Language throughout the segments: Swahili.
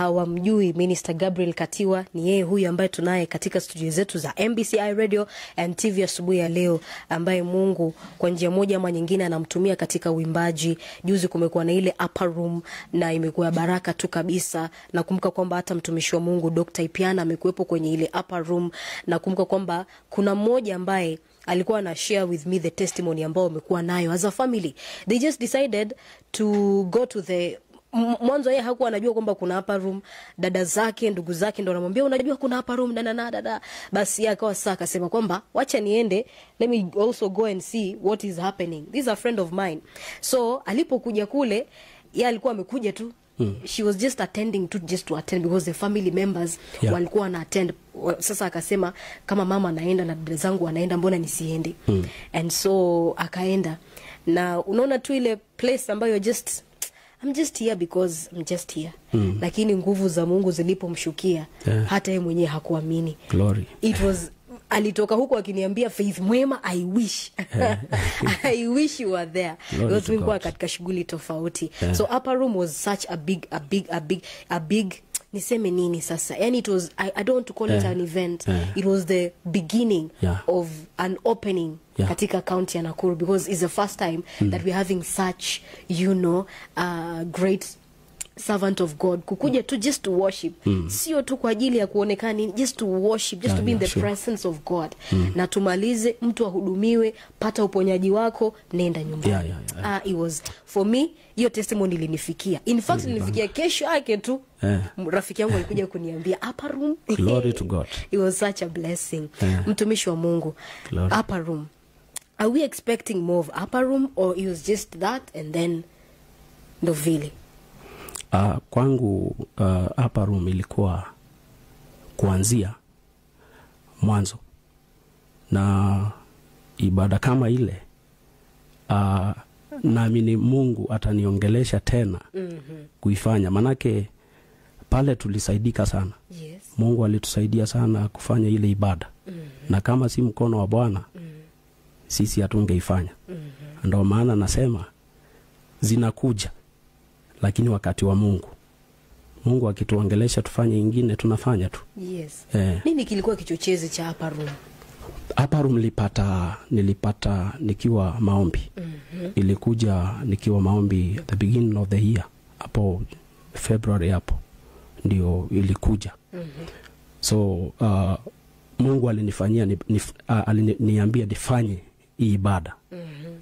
hawamjui Minister Gabriel Katiwa, ni yeye huyu ambaye tunaye katika studio zetu za MBCI Radio and TV asubuhi ya leo, ambaye Mungu kwa njia moja ama nyingine anamtumia katika uimbaji. Juzi kumekuwa na ile upper room na imekuwa baraka tu kabisa. Na kumbuka kwamba hata mtumishi wa Mungu Dr. Ipiana amekuepo kwenye ile upper room, na kumbuka kwamba kuna mmoja ambaye alikuwa na share with me the testimony ambao wamekuwa nayo as a family. They just decided to go to the mwanzo yeye hakuwa anajua kwamba kuna upper room. Dada zake, ndugu zake ndio wanamwambia unajua kuna upper room dada. Basi yeye akawa sasa akasema kwamba wacha niende, let me also go and see what is happening. This is a friend of mine. So alipokuja kule, yeye alikuwa amekuja tu. She was just attending to attend because the family members walikuwa na attend. Sasa akasema kama mama anaenda na dada zangu wanaenda, mbona nisiende? And so akaenda, na unaona tu ile place ambayo I'm just here because I'm just here. Lakini nguvu za Mungu zilipomshukia, hata yeye mwenyewe hakuamini. Glory. It was alitoka huko akiniambia Faith Mwema, I wish I wish you were there. Because nilikuwa katika shughuli tofauti. So upper room was such a big niseme nini sasa, yani it was I don't want to call it an event. It was the beginning of an opening katika county ya Nakuru, because it's the first time that we're having such great servant of God kukuja to just to worship. Sio tu kwa ajili ya kuonekana, just to worship, just to be in the presence of God. Na tumalize, mtu ahudumiwe, pata uponyaji wako, nenda nyumbani. It was for me, hiyo testimony ilinifikia. In fact ilinifikia kesho yake tu. Rafiki yangu alikuja kuniambia upper room. Glory to God. It was such a blessing. Mtumishi wa Mungu. Glory. Upper room. Are we expecting more of upper room, or it was just that and then ndo vile? Kwangu upper room ilikuwa kuanzia mwanzo, na ibada kama ile naamini Mungu ataniongelesha tena kuifanya, manake pale tulisaidika sana. Mungu alitusaidia sana kufanya ile ibada. Na kama si mkono wa Bwana sisi hatungeifanya. Ndio maana nasema zinakuja, lakini wakati wa Mungu akituongelesha tufanye ingine, tunafanya tu. Nini kilikuwa kichochezi cha upper room? Upper room nilipata nikiwa maombi. Ilikuja nikiwa maombi at the beginning of the year, hapo February hapo ndio ilikuja. So Mungu alinifanyia aliniambia nifanye hii ibada.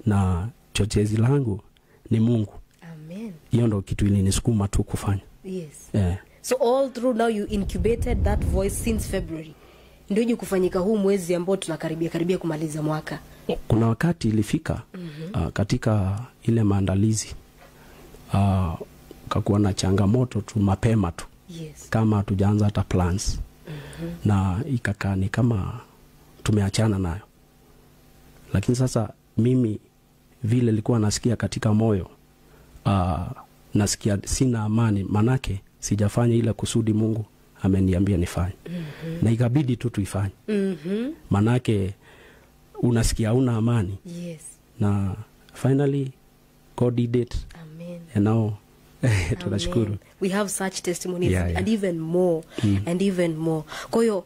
Na chochezi langu ni Mungu. Amen. Hiyo ndio kitu ilinisukuma tu kufanya. So all through now you incubated that voice since February. Ndio je kufanyika huu mwezi ambao tunakaribia kumaliza mwaka. Kuna wakati ilifika katika ile maandalizi kakuwa na changamoto tu mapema tu. Kama hatujaanza hata plans. Na ikakaa ni kama tumeachana nayo. Lakini sasa mimi vile nilikuwa nasikia katika moyo, nasikia sina amani, manake sijafanya ile kusudi Mungu ameniambia nifanye. Na ikabidi tu tuifanye. Manake unasikia una amani. Na finally God did it. Amen. And now tunashukuru. We have such testimonies and even more and even more. Kwa hiyo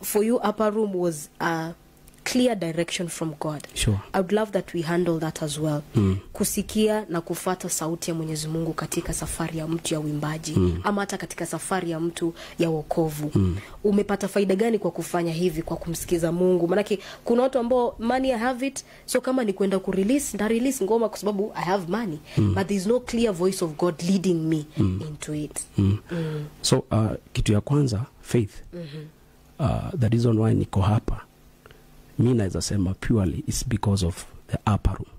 for you upper room was clear direction from God. Sure. I would love that we handle that as well. Kusikia na kufuata sauti ya Mwenyezi Mungu katika safari ya mtu ya uimbaji, ama hata katika safari ya mtu ya wokovu. Umepata faida gani kwa kufanya hivi, kwa kumsikiza Mungu? Manake kuna watu ambao money I have it, so kama ni kwenda kurelease na release ngoma kwa sababu I have money, but there is no clear voice of God leading me into it. So kitu ya kwanza, faith. The reason why niko hapa, mimi naweza sema purely is because of the upper room.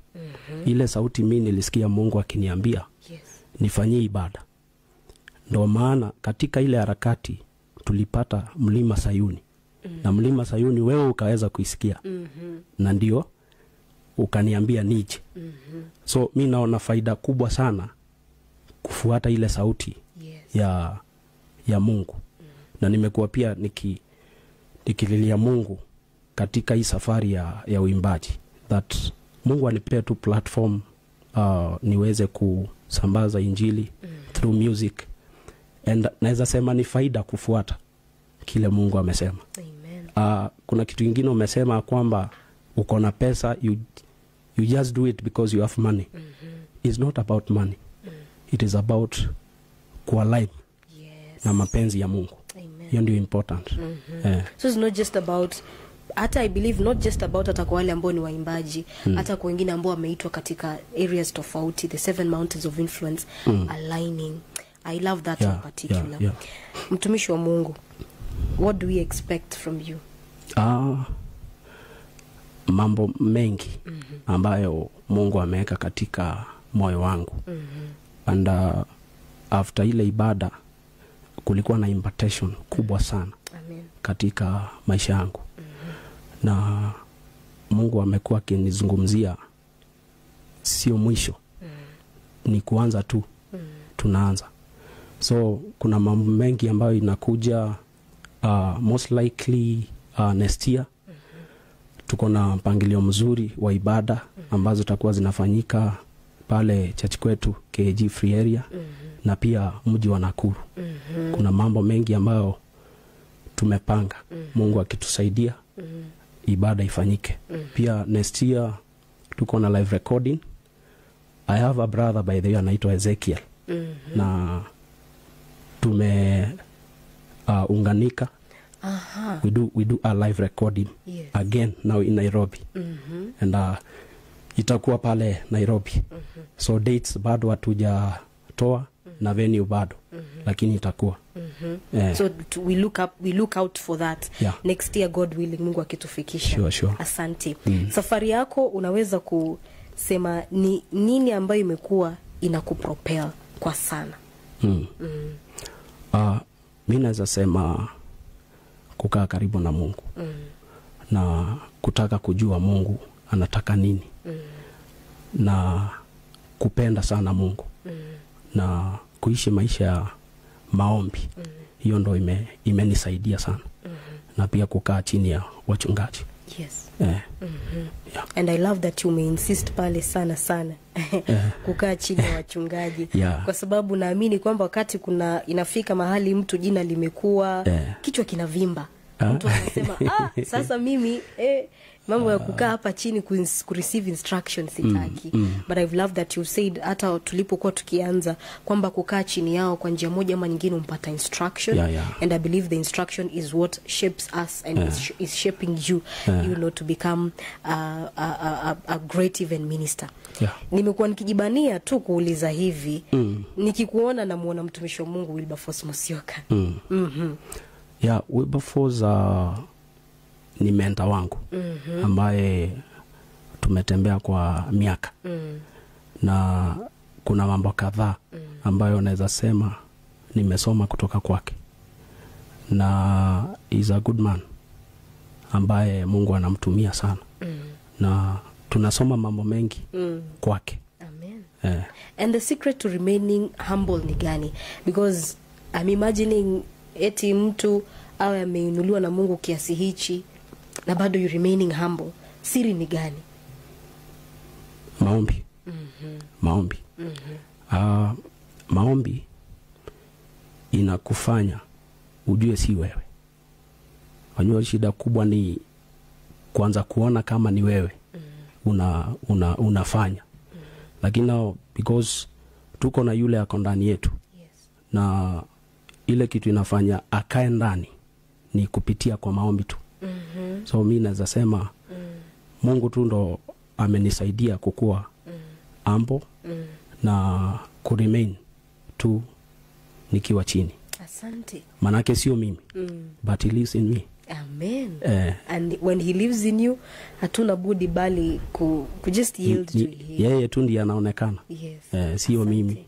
Ile sauti mimi nilisikia Mungu akiniambia nifanyie ibada. Ndio maana katika ile harakati tulipata mlima Sayuni. Na mlima Sayuni wewe ukaweza kuisikia. Na ndio ukaniambia nije. So mimi naona faida kubwa sana kufuata ile sauti ya Mungu. Na nimekuwa pia nikililia Mungu katika hii safari ya uimbaji, that Mungu alipea tu platform niweze kusambaza injili through music, And naweza sema ni faida kufuata kile Mungu amesema. Amen. Kuna kitu kingine umesema kwamba uko na pesa, you just do it because you have money. It's not about money. It is about kualign na mapenzi ya Mungu. Hiyo ndio important. So it's not just about, hata I believe not just about hata kwa wale ambao ni waimbaji, hata kwa wengine ambao wameitwa katika areas tofauti, the 7 mountains of influence, aligning. I love that in particular. Yeah. Mtumishi wa Mungu, what do we expect from you? Mambo mengi ambayo Mungu ameweka katika moyo wangu. And after ile ibada kulikuwa na invitation kubwa sana. Amen. Katika maisha yangu. Na Mungu amekuwa akinizungumzia sio mwisho. Ni kuanza tu. Tunaanza. So kuna mambo mengi ambayo inakuja most likely next year. Tuko na mpangilio mzuri wa ibada ambazo takuwa zinafanyika pale church kwetu KG Free Area na pia mji wa Nakuru. Kuna mambo mengi ambayo tumepanga. Mungu akitusaidia ibada ifanyike. Pia next year tuko na live recording. I have a brother by the way anaitwa Ezekiel. Na unganika. We do a live recording again now in Nairobi. And itakuwa pale Nairobi. So dates bado hatujatoa na venue bado. Lakini itakuwa. So we look out for that. Next year God willing, Mungu akitufikisha. Sure. Asante. Safari yako unaweza kusema ni nini ambayo imekuwa inakupropel kwa sana? Mimi naweza sema kukaa karibu na Mungu. Na kutaka kujua Mungu anataka nini. Na kupenda sana Mungu. Na kuishi maisha ya maombi. Hiyo ndo imenisaidia sana. Na pia kukaa chini ya wachungaji. Yes. Yeah. And I love that you may insist pale sana. Kukaa chini ya wachungaji. Kwa sababu naamini kwamba wakati inafika mahali mtu jina limekuwa, kichwa kinavimba. Mtu anasema sasa mimi mambo ya kukaa hapa chini kureceive instructions sitaki. But I've loved that you said hata tulipokuwa tukianza kwamba kukaa chini yao kwa njia moja ama nyingine umpata instruction. And I believe the instruction is what shapes us and is shaping you you know to become a great even minister. Nimekuwa nikijibania tu kuuliza hivi. Nikikuona namuona mtumishi wa Mungu Wilberforce Musyoka. Wilberforce ni mentor wangu ambaye tumetembea kwa miaka. Na kuna mambo kadhaa ambayo naweza sema nimesoma kutoka kwake. Na is a good man ambaye Mungu anamtumia sana. Na tunasoma mambo mengi kwake. Amen. And the secret to remaining humble ni gani? Because I'm imagining eti mtu awe ameinuliwa na Mungu kiasi hichi na bado you remaining humble. Siri ni gani? Maombi. Maombi. Maombi inakufanya ujue si wewe. Wajua shida kubwa ni kuanza kuona kama ni wewe. Unafanya. Lakini now because tuko na yule ako ndani yetu. Na ile kitu inafanya akae ndani ni kupitia kwa maombi tu. So mimi naweza sema Mungu tu ndo amenisaidia kukua humble na kuremain tu nikiwa chini. Asante. Manake sio mimi but he lives in me. Amen. And when he lives in you hatuna budi bali ku just yield to him. Yeye tu ndiye anaonekana. Sio mimi.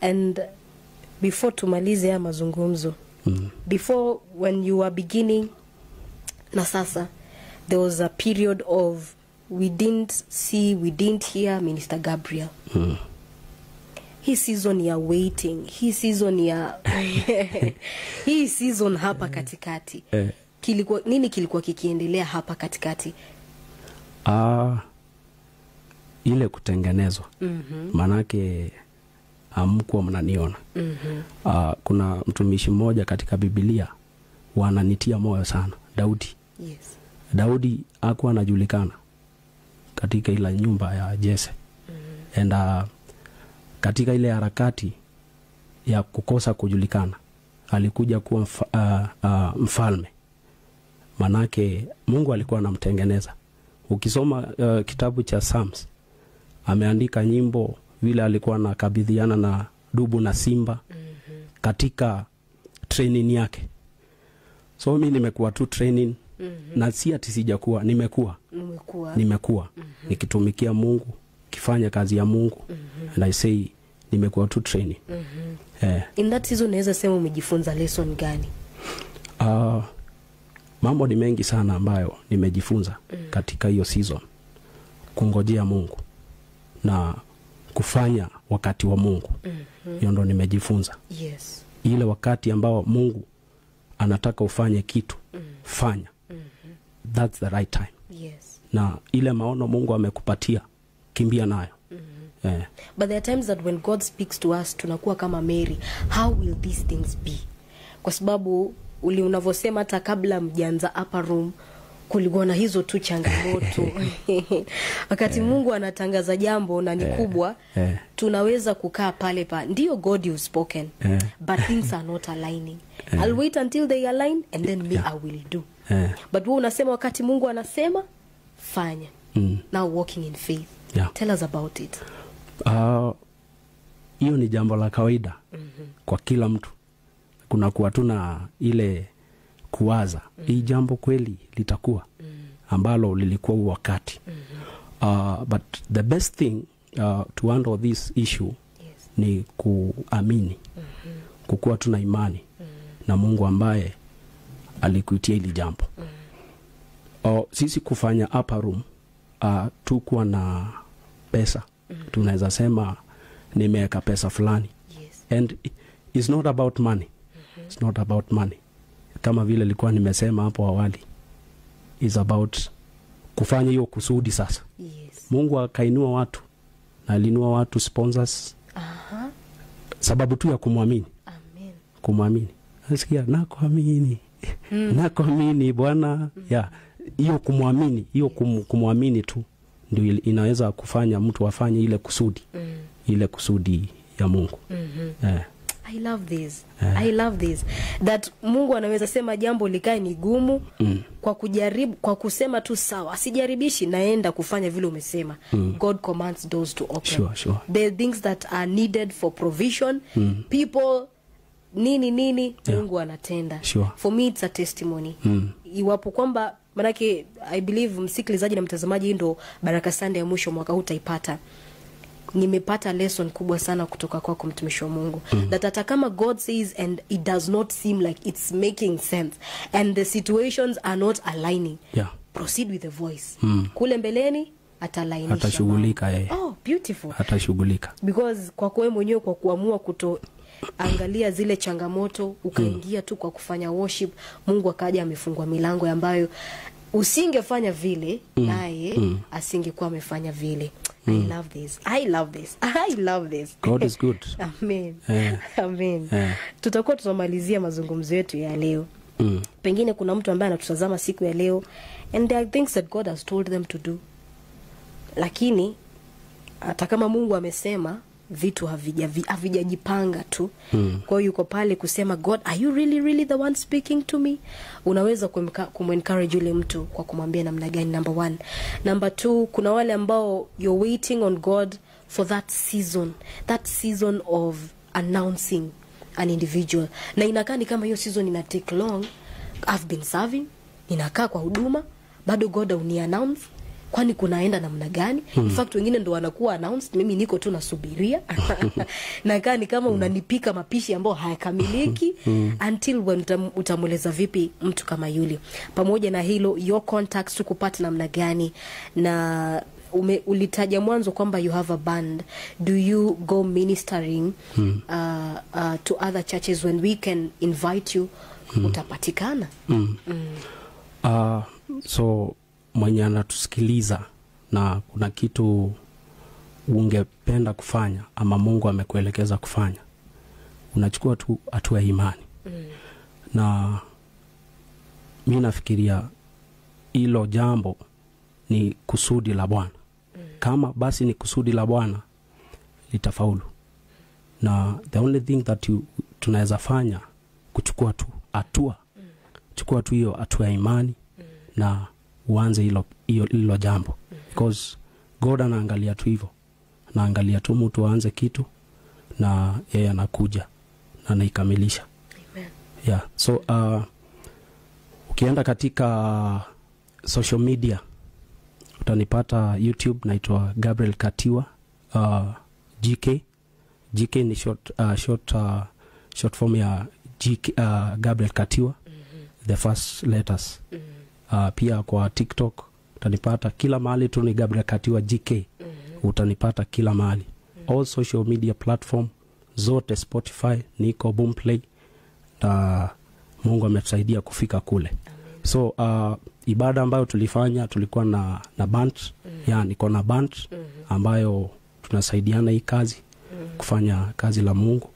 And before tumalize ya mazungumzo, before when you were beginning na sasa, there was a period of we didn't see, we didn't hear Minister Gabriel. Hii season ya waiting, hii season ya hii season hapa katikati. Nini kilikuwa kikiendelea hapa katikati? Ile kutengenezwa. Manake hamkuwa mnaniona. Kuna mtumishi mmoja katika Biblia wananitia moyo sana, Daudi. Yes. Daudi hakuwa anajulikana katika ile nyumba ya Jese. And katika ile harakati ya kukosa kujulikana alikuja kuwa mfalme. Manake Mungu alikuwa anamtengeneza. Ukisoma kitabu cha Psalms, ameandika nyimbo vile alikuwa anakabidhiana na dubu na simba katika training yake. So mimi nimekuwa tu training, na si ati sijakuwa, nimekuwa nikitumikia Mungu, kifanya kazi ya Mungu. And I say nimekuwa tu training. In that season naweza sema umejifunza lesson gani? Mambo ni mengi sana ambayo nimejifunza katika hiyo season. Kungojea Mungu na kufanya wakati wa Mungu. Hiyo ndo nimejifunza. Yes. Ile wakati ambao Mungu anataka ufanye kitu, fanya. That's the right time. Yes. Na ile maono Mungu amekupatia, kimbia nayo. But there are times that when God speaks to us, tunakuwa kama Mary, how will these things be? Kwa sababu unavosema hata kabla mjanza upper room kulikuwa na hizo tu changamoto. Wakati Mungu anatangaza jambo na ni kubwa, tunaweza kukaa pale pa, ndio God you've spoken, but things are not aligning. I'll wait until they align and then me I will do. But wewe unasema wakati Mungu anasema fanya. Now walking in faith. Tell us about it. Hiyo ni jambo la kawaida kwa kila mtu. Kuna kuwa tuna ile kuwaza, hii jambo kweli litakuwa ambalo lilikuwa wakati. But the best thing to handle this issue ni kuamini. Kukuwa tuna imani na Mungu ambaye alikuitia hili jambo. Sisi kufanya upper room, tukuwa na pesa. Tunaweza sema nimeweka pesa fulani. And it's not about money. It's not about money. Kama vile nilikuwa nimesema hapo awali, is about kufanya hiyo kusudi sasa. Mungu akainua watu, na alinua watu sponsors. Sababu tu ya kumwamini. Amen. Kumwamini. Nasikia nakuamini. Nakuamini Bwana. Hiyo kumwamini, hiyo kumwamini tu ndio inaweza kufanya mtu afanye ile kusudi. Ile kusudi ya Mungu. I love this. I love this. That Mungu anaweza sema jambo likae ni gumu, kwa kujaribu, kwa kusema tu sawa, sijaribishi naenda kufanya vile umesema. God commands doors to open. Sure. There are things that are needed for provision. People nini Mungu anatenda. For me it's a testimony. Iwapo kwamba, manake I believe msikilizaji na mtazamaji ndo Baraka Sunday ya mwisho mwaka huu utaipata. Nimepata lesson kubwa sana kutoka kwako mtumishi wa Mungu. That hata kama God says and it does not seem like it's making sense and the situations are not aligning, proceed with the voice. Kule mbeleni atalainisha. Atashughulika yeye. Beautiful. Atashughulika. Because kwa wewe mwenyewe kwa kuamua angalia zile changamoto, ukaingia tu kwa kufanya worship, Mungu akaja amefungua milango ambayo usingefanya vile, naye asingekuwa amefanya vile. I love this. I love this. I love this. God is good. Amen. Amen. Tutakuwa tunamalizia mazungumzo yetu ya leo. Pengine kuna mtu ambaye anatutazama siku ya leo and there are things that God has told them to do. Lakini hata kama Mungu amesema, vitu havijajipanga tu. Kwa hiyo yuko pale kusema, God, are you really the one speaking to me? Unaweza kumencourage yule mtu kwa kumwambia namna gani? Number 1. Number 2, kuna wale ambao you're waiting on God for that season of announcing an individual. Na inakaa ni kama hiyo season ina take long. I've been serving, ninakaa kwa huduma, bado God uni-announce. Kwani kunaenda namna gani? In fact wengine ndo wanakuwa announced, mimi niko tu nasubiria. Na kani kama unanipika mapishi ambao hayakamiliki until when utamweleza vipi mtu kama yule. Pamoja na hilo, your contacts tukupata namna gani? Na ulitaja mwanzo kwamba you have a band. Do you go ministering to other churches? When we can invite you, utapatikana? So mwenye anatusikiliza na kuna kitu ungependa kufanya ama Mungu amekuelekeza kufanya, unachukua tu hatua ya imani. Na mimi nafikiria hilo jambo ni kusudi la Bwana. Kama basi ni kusudi la Bwana, litafaulu. Na the only thing that tunaweza fanya kuchukua tu hatua. Chukua tu hiyo hatua ya imani na uanze hilo jambo. Because God anaangalia tu hivyo. Anaangalia tu mtu aanze kitu na yeye anakuja na anaikamilisha. Amen. Yeah. So ukienda katika social media utanipata YouTube, naitwa Gabriel Katiwa GK. GK ni short form ya Gabriel Katiwa. The first letters. Pia kwa TikTok utanipata kila mahali tu ni Gabriel Katiwa GK. Utanipata kila mahali. All social media platform zote, Spotify, niko Boomplay, na Mungu ametusaidia kufika kule. Amen. So ibada ambayo tulifanya, tulikuwa na band. Niko na band ambayo tunasaidiana hii kazi, kufanya kazi la Mungu.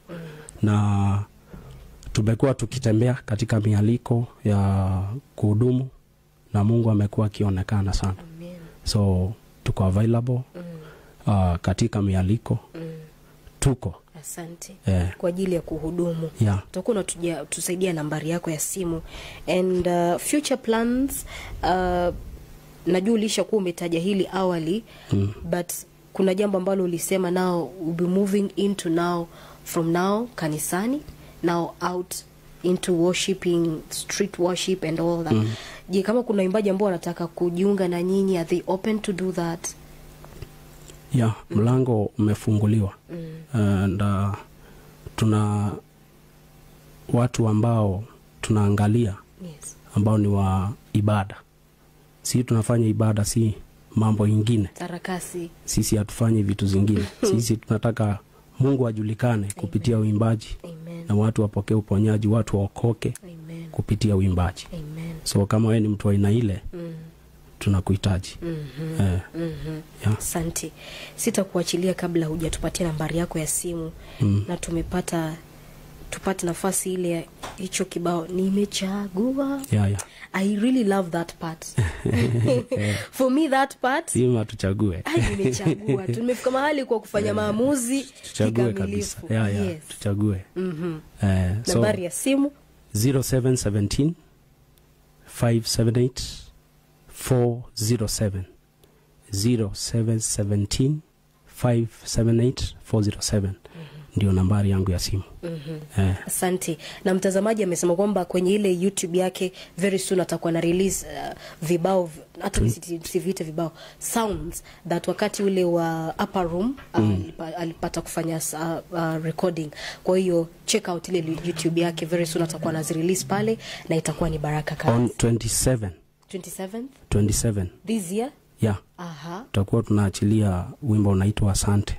Na tumekuwa tukitembea katika mialiko ya kuhudumu na Mungu amekuwa akionekana sana. Amen. So tuko available katika mialiko. Tuko. Asante. Kwa ajili ya kuhudumu. Tutakuwa tusaidia nambari yako ya simu and future plans. Najua ulishakuwa umetaja hili awali, but kuna jambo ambalo ulisema now we'll be moving into from now kanisani, now out into worshiping, street worship and all that. Je, kama kuna imbaji ambao wanataka kujiunga na nyinyi, are they open to do that? Mlango umefunguliwa. And tuna watu ambao tunaangalia, ambao ni wa ibada. Si tunafanya ibada, si mambo ingine. Tarakasi. Sisi hatufanyi vitu zingine. Sisi tunataka Mungu ajulikane kupitia uimbaji. Amen. Na watu wapokee uponyaji, watu waokoke kupitia uimbaji. Amen. So kama wewe ni mtu wa aina ile, tunakuhitaji. Asante. Sitakuachilia kabla hujatupatia nambari yako ya simu. Na tupate nafasi ile hicho kibao nimechagua. I really love that part. For me that part, sima tuchague. Nimechagua. Tumefika mahali kwa kufanya maamuzi kikamilifu. Yes. Tuchague. Nambari ya simu 0717 578 407. 0717 578 407 ndio nambari yangu ya simu. Asante. Na mtazamaji amesema kwamba kwenye ile YouTube yake very soon atakuwa na release vibao, hata nisivite vibao, sounds that wakati ule wa upper room alipata kufanya recording. Kwa hiyo check out ile YouTube yake, very soon atakuwa na release pale na itakuwa ni baraka kazi. On 27 this year. Tutakuwa tunaachilia wimbo unaitwa Asante.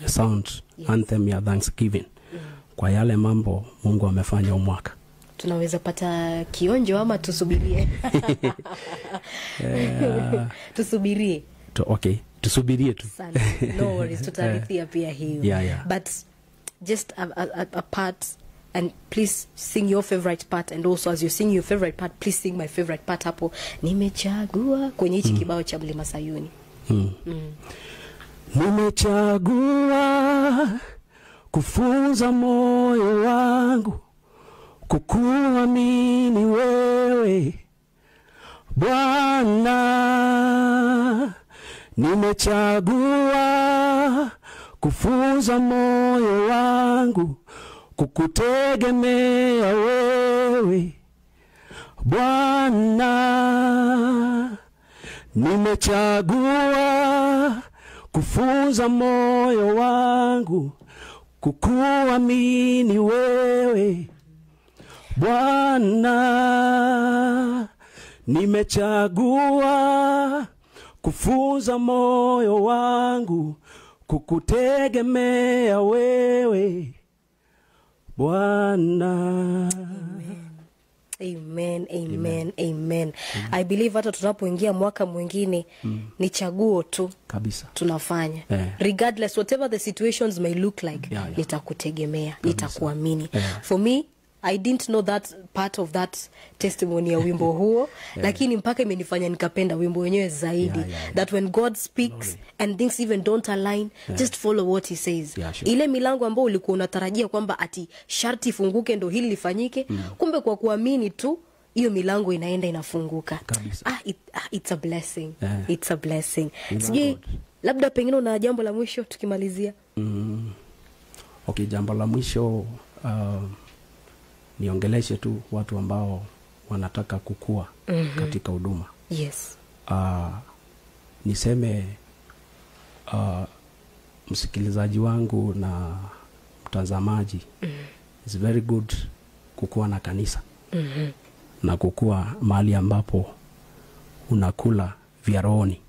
Sound anthem ya Thanksgiving. Kwa yale mambo Mungu amefanya umwaka. Tunaweza pata kionjo ama tusubirie? Tusubirie. Okay, tusubirie tu. No worries, tutarithia pia hiyo. But just a part, and please sing your favorite part, and also as you sing your favorite part, please sing my favorite part hapo. Nimechagua kwenye hichi kibao cha Mlima Sayuni. Nimechagua kufunza moyo wangu kukuamini wewe Bwana. Nimechagua kufunza moyo wangu kukutegemea wewe Bwana. Nimechagua kufunza moyo wangu kukuamini wewe Bwana. Nimechagua kufunza moyo wangu kukutegemea wewe Bwana. Amen, amen, amen. I believe hata tunapoingia mwaka mwingine ni chaguo tu kabisa tunafanya. Regardless whatever the situations may look like, nitakutegemea, nitakuamini. For me, I didn't know that part of that testimony ya wimbo huo, lakini mpaka imenifanya nikapenda wimbo wenyewe zaidi. That when God speaks and things even don't align, just follow what he says. Ile milango ambayo ulikuwa unatarajia kwamba ati sharti ifunguke ndo hili lifanyike, kumbe kwa kuamini tu hiyo milango inaenda inafunguka. It's a blessing. It's a blessing. Sijui labda pengine una jambo la mwisho tukimalizia. Okay, jambo la mwisho niongeleshe tu watu ambao wanataka kukua katika huduma. Yes. Niseme msikilizaji wangu na mtazamaji, it's very good kukua na kanisa. Na kukua mahali ambapo unakula vya rohoni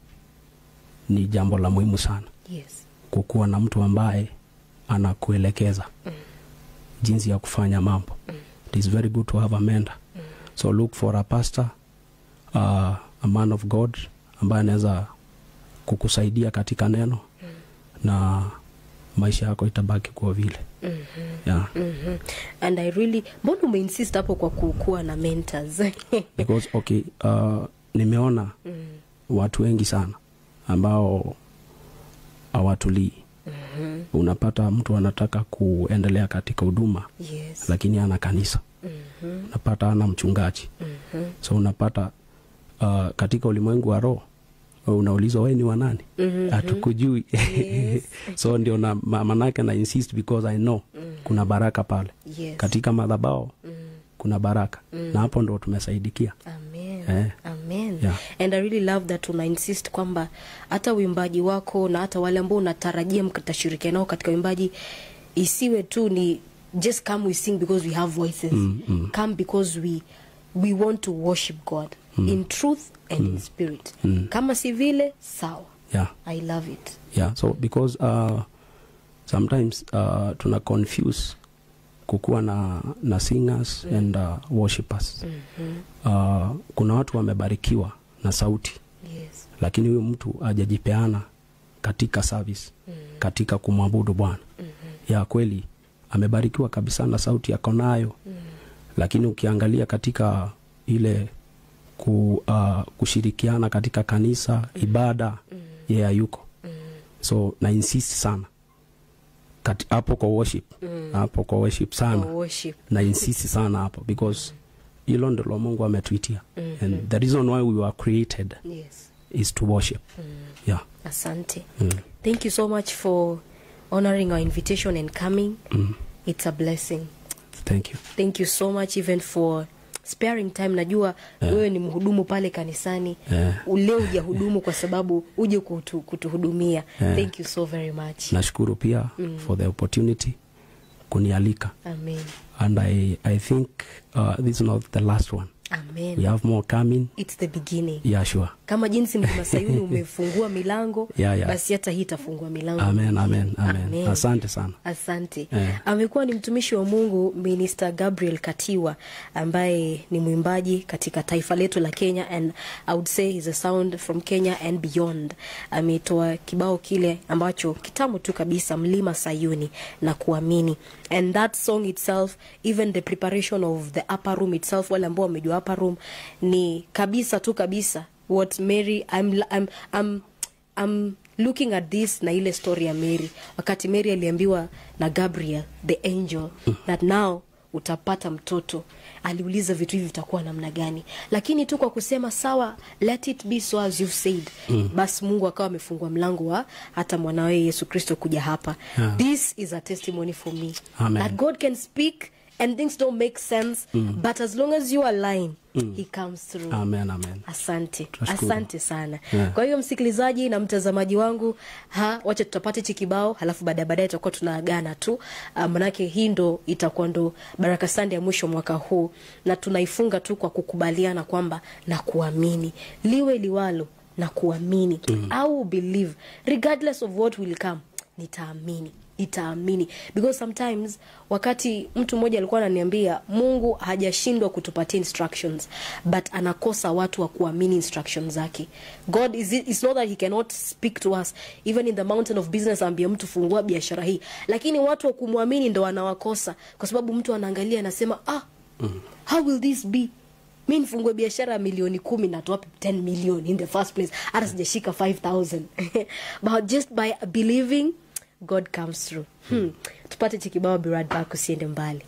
ni jambo la muhimu sana. Yes. Kukua na mtu ambaye anakuelekeza jinsi ya kufanya mambo. It is very good to have a mentor. So look for a pastor, a man of God ambaye anaweza kukusaidia katika neno na maisha yako itabaki kwa vile. And I really, mbona umeinsist hapo kwa kukua na mentors? Because okay, nimeona watu wengi sana ambao hawatulii. Unapata mtu anataka kuendelea katika huduma, lakini ana kanisa. Unapata ana mchungaji. So unapata katika ulimwengu wa roho unaulizwa wewe ni wa nani? Hatukujui. So ndio na manake na insist because I know kuna baraka pale. Katika madhabahu kuna baraka. Na hapo ndo tumesaidikia. Amen. Amen. And I really love that una insist kwamba hata uimbaji wako na hata wale ambao unatarajia mkatashirikiana nao katika uimbaji isiwe tu ni just come we sing because we have voices. Come because we want to worship God in truth and in spirit. Kama si vile sawa. I love it. So because sometimes tuna confuse kukua na singers and worshipers. Kuna watu wamebarikiwa na sauti. Lakini huyo mtu hajajipeana katika service, katika kumwabudu Bwana. Kweli amebarikiwa kabisa na sauti yako nayo. Lakini ukiangalia katika ile kushirikiana katika kanisa, ibada, hayuko. So na insist sana hapo kwa worship. Hapo kwa worship sana. Na insist sana hapo because hilo ndilo Mungu ametuitia. And the reason why we were created is to worship. Asante. Thank you so much for honoring our invitation and coming. It's a blessing. Thank you. Thank you so much even for sparing time. Najua wewe ni mhudumu pale kanisani. Leo hujahudumu kwa sababu uje kutuhudumia. Thank you so very much. Nashukuru pia for the opportunity kunialika. Amen. And I think this is not the last one. Amen. We have more coming. It's the beginning. Sure. Kama jinsi Mlima Sayuni umefungua milango, basi hata hii itafungua milango. Amen. Asante sana. Asante. Amekuwa ni mtumishi wa Mungu Minister Gabriel Katiwa ambaye ni mwimbaji katika taifa letu la Kenya, and I would say he's a sound from Kenya and beyond. Ametoa kibao kile ambacho kitamu tu kabisa, Mlima Sayuni na kuamini. And that song itself, even the preparation of the upper room itself, wale ambao wamejua upper room ni kabisa tu kabisa what Mary, I'm looking at this na ile story ya Mary. Wakati Mary aliambiwa na Gabriel the angel that now utapata mtoto, aliuliza vitu hivi vitakuwa namna gani, lakini tu kwa kusema sawa, let it be so as you've said, basi Mungu akawa amefungua mlango wa hata mwanawe Yesu Kristo kuja hapa. This is a testimony for me. Amen. That God can speak and things don't make sense, but as long as you align, he comes through. Amen. Asante sana. Kwa hiyo msikilizaji na mtazamaji wangu, wacha tutapate chikibao, halafu baadaye tutakuwa tunaagana tu. Manake hii ndo itakuwa ndo Baraka Sunday ya mwisho mwaka huu, na tunaifunga tu kwa kukubaliana kwamba na kuamini liwe liwalo, na kuamini au believe regardless of what will come, nitaamini itaamini. Because sometimes wakati mtu mmoja alikuwa ananiambia Mungu hajashindwa kutupatia instructions, but anakosa watu wa kuamini instructions zake. God it's not that he cannot speak to us even in the mountain of business, ambia mtu fungua biashara hii, lakini watu wa kumwamini ndo wanawakosa, kwa sababu mtu anaangalia anasema how will this be? Mimi nifungue biashara milioni 10 na tuwapi 10 million in the first place, hata sijashika 5,000. But just by believing, God comes through. Tupate chikibao, be right back, usiende mbali.